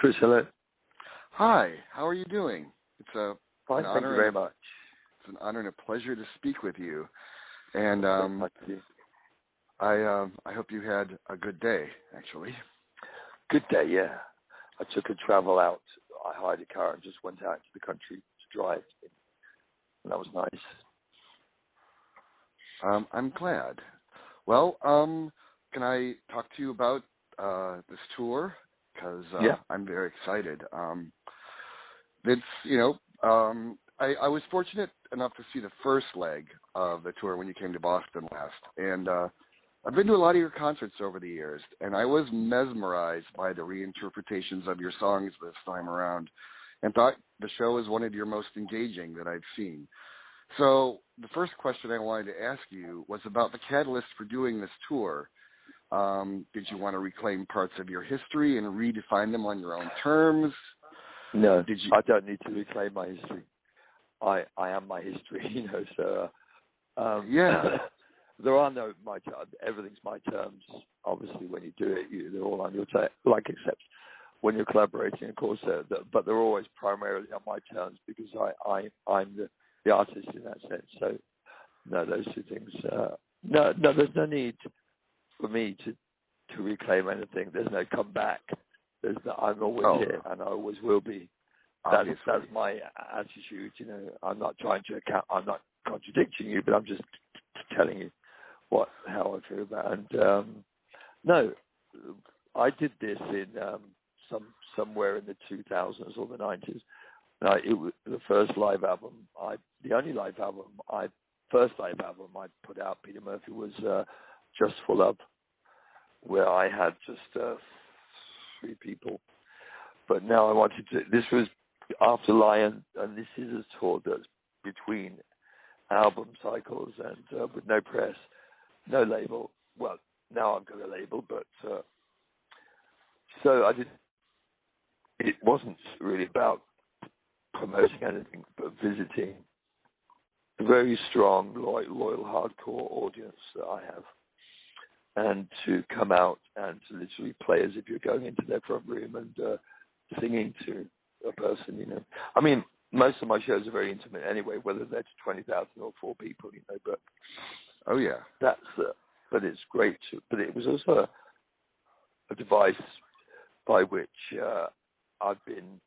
Chris, hello. Hi, how are you doing? It's Fine, thank you very much. It's an honor and a pleasure to speak with you. And Thank you. I hope you had a good day, actually. Good day, yeah. I took a travel out. I hired a car and just went out to the country to drive. And that was nice. I'm glad. Well, can I talk to you about this tour? Because yeah. I'm very excited. I was fortunate enough to see the first leg of the tour when you came to Boston last. And I've been to a lot of your concerts over the years, and I was mesmerized by the reinterpretations of your songs this time around and thought the show was one of your most engaging that I've seen. So the first question I wanted to ask you was about the catalyst for doing this tour. Did you want to reclaim parts of your history and redefine them on your own terms? No, I don't need to reclaim my history. I am my history, so... yeah. There are no my terms. Everything's my terms. Obviously, when you do it, they're all on your terms, except when you're collaborating, of course, but they're always primarily on my terms because I'm the artist in that sense. So, no, those two things... No, there's no need for me to reclaim anything. There's no comeback. I'm always here, and I always will be. That's my attitude. I'm not trying to I'm not contradicting you, but I'm just telling you how I feel about it. And no, I did this in somewhere in the 2000s or the 90s. It was the first live album. The only first live album I put out, Peter Murphy, was Just for Love, where I had just 3 people. But now I wanted to. This was after Lion, and this is a tour that's between album cycles and with no press, no label. Well, now I've got a label, but so I did. It wasn't really about promoting anything, but visiting a very strong, loyal, hardcore audience that I have, and to come out and to literally play as if you're going into their front room and singing to a person. I mean, most of my shows are very intimate anyway, whether they're to 20,000 or 4 people, but oh yeah, that's but it's great but it was also a device by which I've been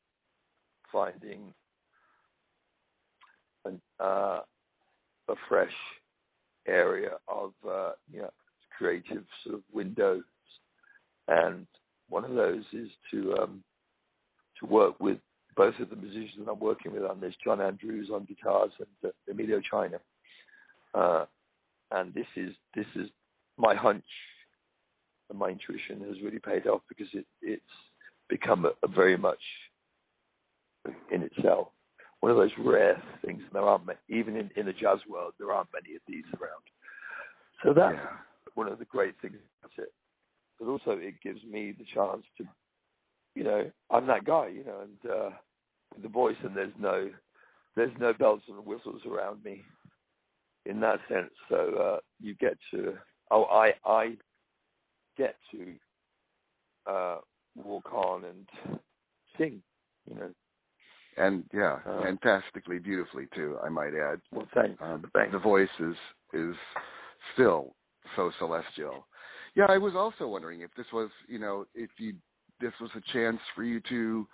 finding a fresh area of creative sort of windows, and one of those is to work with both of the musicians I'm working with on this, John Andrews on guitars and Emilio China, and this is my hunch and my intuition has really paid off because it's become a very much in itself one of those rare things. There aren't many, even in the jazz world, there aren't many of these around. So that's one of the great things about it. But also it gives me the chance to, I'm that guy, and with the voice, and there's no bells and whistles around me in that sense. So you get to, I get to walk on and sing, And fantastically, beautifully too, I might add. Well, thanks. The voice is still so celestial. Yeah, I was also wondering if this was, this was a chance for you to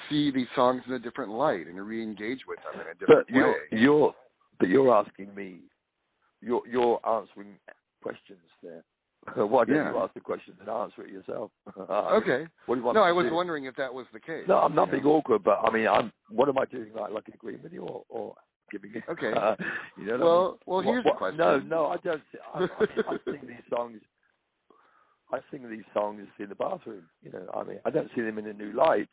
see these songs in a different light and to re-engage with them in a different way. But you're asking me, you're answering questions there. Why don't you ask the question and answer it yourself? Okay. What do you want I was wondering if that was the case. No, I'm not being awkward, but I mean, what am I doing? Like agreeing with you or giving you? Okay. Well, here's the question. No, I don't. I sing these songs. I sing these songs in the bathroom. I mean, I don't see them in a new light.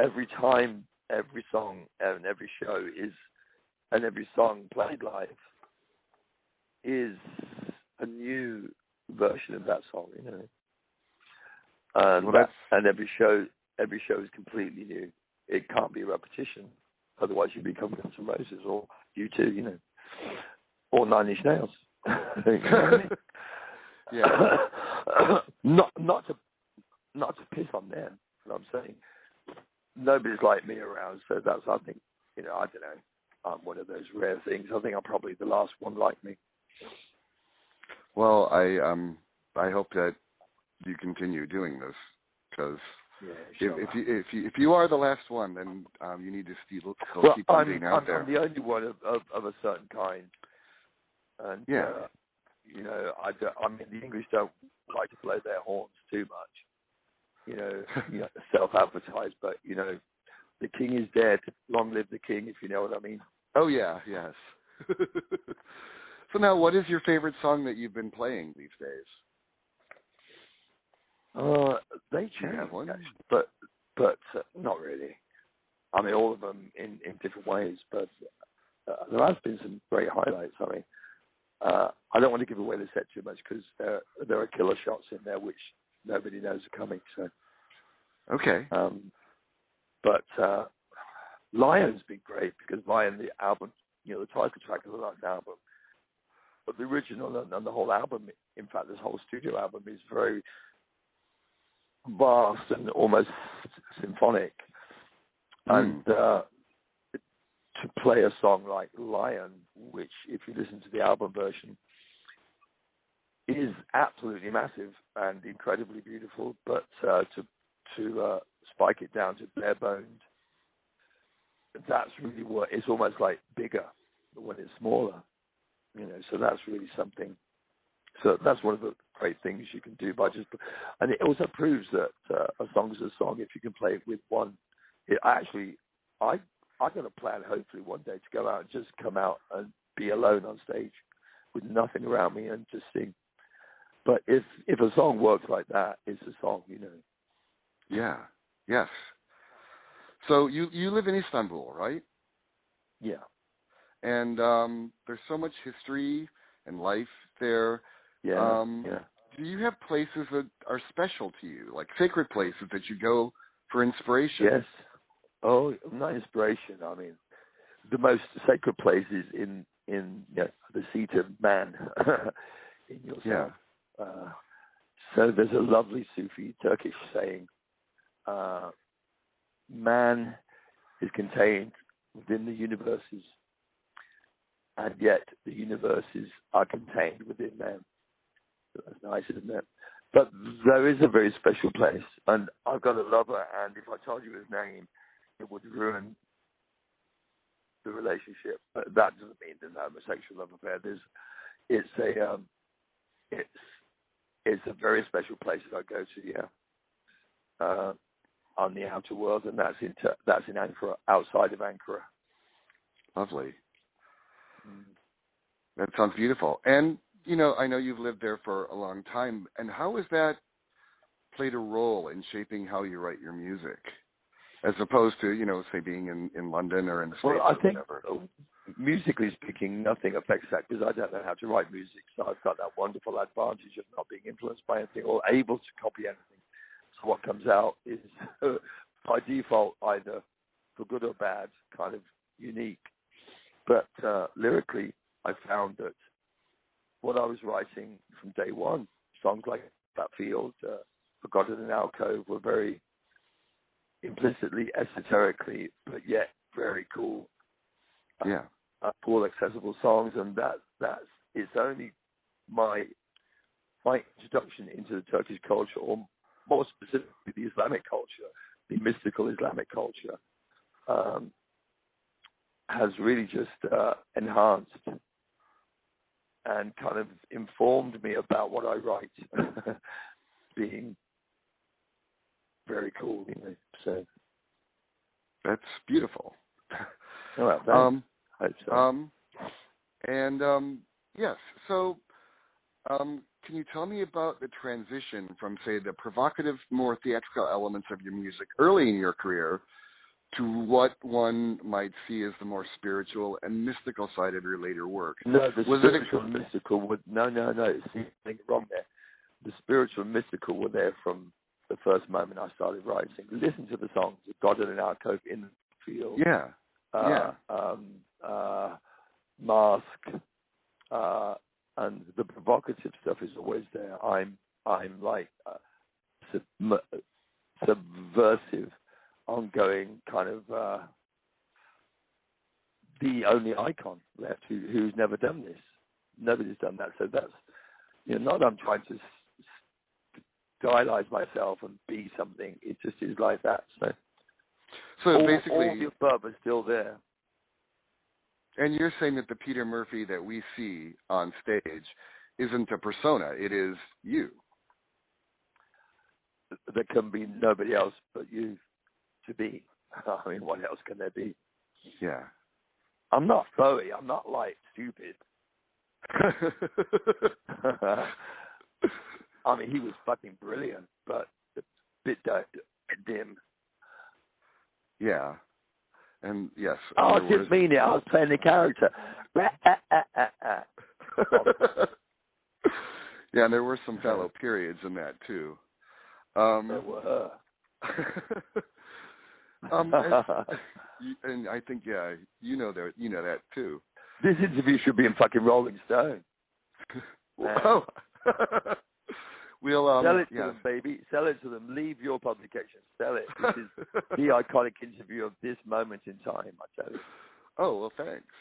Every time, every song and every show and every song played live is a new version of that song, and every show is completely new. It can't be a repetition, otherwise you become Guns N' Roses or U2, or Nine Inch Nails. Yeah. Not to piss on them, what I'm saying. Nobody's like me around, so that's, I think, I don't know. I'm one of those rare things. I think I'm probably the last one like me. Well, I hope that you continue doing this, because if you are the last one, then you need to keep on being out there. I'm the only one of a certain kind, and I mean, the English don't like to blow their horns too much. Self-advertise, but the king is dead. Long live the king, if you know what I mean. Oh yeah, yes. So now, what is your favorite song that you've been playing these days? They change, but not really. I mean, all of them in different ways, but there has been some great highlights. I mean, I don't want to give away the set too much, because there are killer shots in there which nobody knows are coming. So, okay. But Lion's been great, because Lion, the album, the title track of the last album, but the original and the whole album, in fact, this whole studio album is very vast and almost symphonic. And to play a song like Lion, which, if you listen to the album version, is absolutely massive and incredibly beautiful, but to spike it down to bare boned, that's really what it's almost like bigger when it's smaller, so that's really something. So that's one of the great things you can do by and it also proves that a song is a song if you can play it with one. I'm going to plan, hopefully one day, to go out and just come out and be alone on stage with nothing around me and just sing. But if a song works like that, it's a song, Yeah. Yes. So you live in Istanbul, right? Yeah. And there's so much history and life there. Yeah. Do you have places that are special to you, like sacred places that you go for inspiration? Yes. Oh, not inspiration. I mean, the most sacred place is in the seat of man, in yourself. Yeah. So there's a lovely Sufi Turkish saying, man is contained within the universes, and yet the universes are contained within man. That's nice, isn't it? But there is a very special place, and I've got a lover, and if I told you his name, it would ruin the relationship. But that doesn't mean there's a homosexual love affair. It's a very special place that I go to, on the outer world, and that's in Ankara, outside of Ankara. Lovely. That sounds beautiful. And I know you've lived there for a long time. And how has that played a role in shaping how you write your music, as opposed to, say, being in London or in the States? Well, I think, whatever? Musically speaking, nothing affects that, because I don't know how to write music. So I've got that wonderful advantage of not being influenced by anything or able to copy anything. So what comes out is, by default, either for good or bad, kind of unique. But lyrically, I found that what I was writing from day one, songs like That Field, Forgotten in an Alcove, were very implicitly, esoterically, but yet very cool, cool, accessible songs. And it's only my introduction into the Turkish culture, or more specifically the Islamic culture, the mystical Islamic culture, has really just enhanced and kind of informed me about what I write being very cool, So that's beautiful. Well, I hope so. Yes. So, can you tell me about the transition from, say, the provocative, more theatrical elements of your music early in your career to what one might see as the more spiritual and mystical side of your later work? No, the spiritual and mystical would... No. See, something wrong there. The spiritual and mystical were there from the first moment I started writing. Listen to the songs, God in an Alcove, In the Field. Yeah. Mask. And the provocative stuff is always there. I'm like subversive subversive, ongoing kind of the only icon left who's never done this. Nobody's done that. So that's, not that I'm trying to stylize myself and be something. It just is like that. So basically, all the above is still there. And you're saying that the Peter Murphy that we see on stage isn't a persona; it is you. There can be nobody else but you to be. I mean, what else can there be? Yeah. I'm not Bowie. I'm not like stupid. I mean, he was fucking brilliant, but a bit dim. Yeah. And yes. Oh, I didn't mean it. I was playing the character. Yeah, and there were some fallow periods in that too. There were. And I think, you know that too. This interview should be in fucking Rolling Stone. Oh. We'll sell it to them, baby. Sell it to them. Leave your publication. Sell it. This is the iconic interview of this moment in time, I tell you. Oh, well, thanks.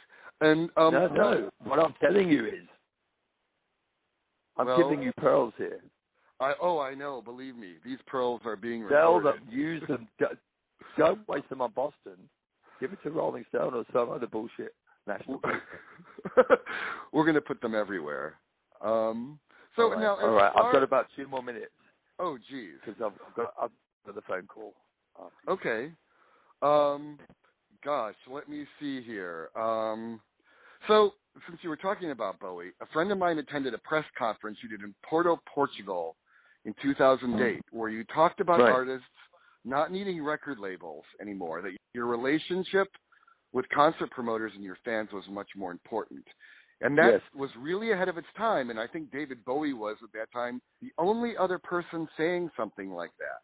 And no. What I'm telling you is, I'm giving you pearls here. I know. Believe me, these pearls are being Sell recorded. them. Use them. Don't waste them on Boston. Give it to Rolling Stone or some other bullshit national. We're going to put them everywhere. So all right. now, all right. I've got about 2 more minutes. Oh, geez. Because I've got the phone call. Okay. Gosh, let me see here. So, since you were talking about Bowie, a friend of mine attended a press conference you did in Porto, Portugal in 2008, where you talked about artists not needing record labels anymore, that your relationship with concert promoters and your fans was much more important. And that was really ahead of its time, and I think David Bowie was, at that time, the only other person saying something like that.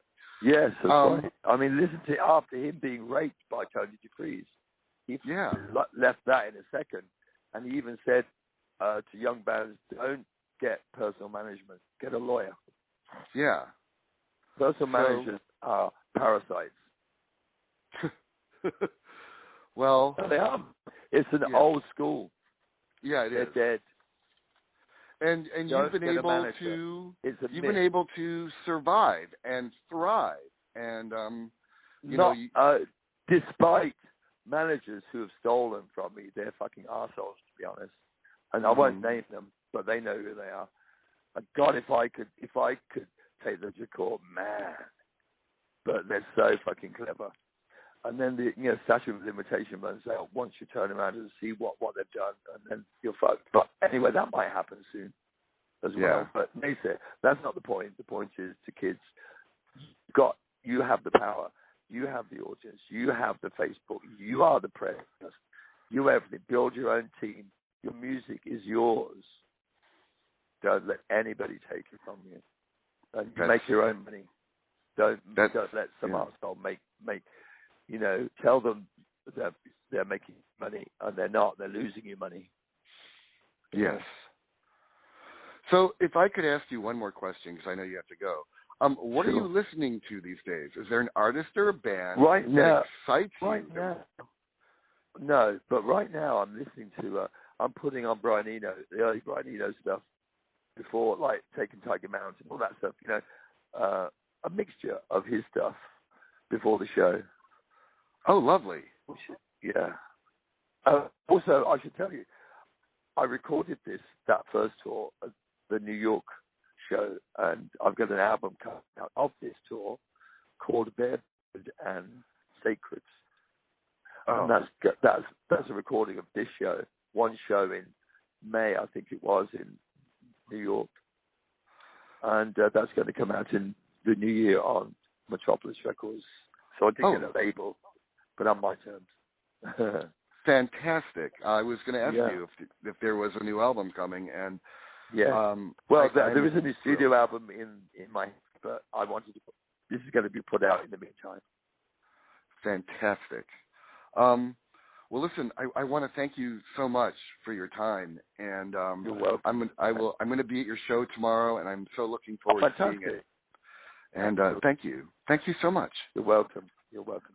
Yes, that's right. I mean, listen to after him being raped by Tony DeFries. He left that in a second, and he even said to young bands, don't get personal management, get a lawyer. Yeah. Personal managers are parasites. Well, they are. It's an old school. Yeah, it is. They're dead. And you've been able to survive and thrive, and despite managers who have stolen from me, they're fucking arseholes, to be honest. And I won't name them, but they know who they are. And God, if I could take them to court, man. But they're so fucking clever. And then the statute of limitation runs out once you turn around and see what they've done, and then you're fucked. But anyway, that might happen soon as well. Yeah. But Nasa, that's not the point. The point is to kids, you have the power, you have the audience, you have the Facebook, you are the press, you everything. Build your own team. Your music is yours. Don't let anybody take it from you. And you make your own money. Don't let some arsehole make. Tell them that they're making money, and they're not. They're losing you money. Yes. So if I could ask you one more question, because I know you have to go. What are you listening to these days? Is there an artist or a band that excites you? Right now. No, but right now I'm listening to, I'm putting on Brian Eno, the early Brian Eno stuff, before, like, Taking Tiger Mountain, all that stuff, a mixture of his stuff before the show. Oh, lovely. Yeah. Also, I should tell you, I recorded that first tour at the New York show, and I've got an album coming out of this tour called Barefoot and Sacred. Oh. And that's a recording of this show. One show in May, I think it was, in New York. And that's going to come out in the new year on Metropolis Records. So I did get a label, but on my terms. Fantastic. I was going to ask you if there was a new album coming, and there is a new studio album in my, but I wanted to. This is going to be put out in the meantime. Fantastic. Well, listen, I want to thank you so much for your time, and you're welcome. I'm going to be at your show tomorrow, and I'm so looking forward to seeing it. And thank you so much. You're welcome. You're welcome.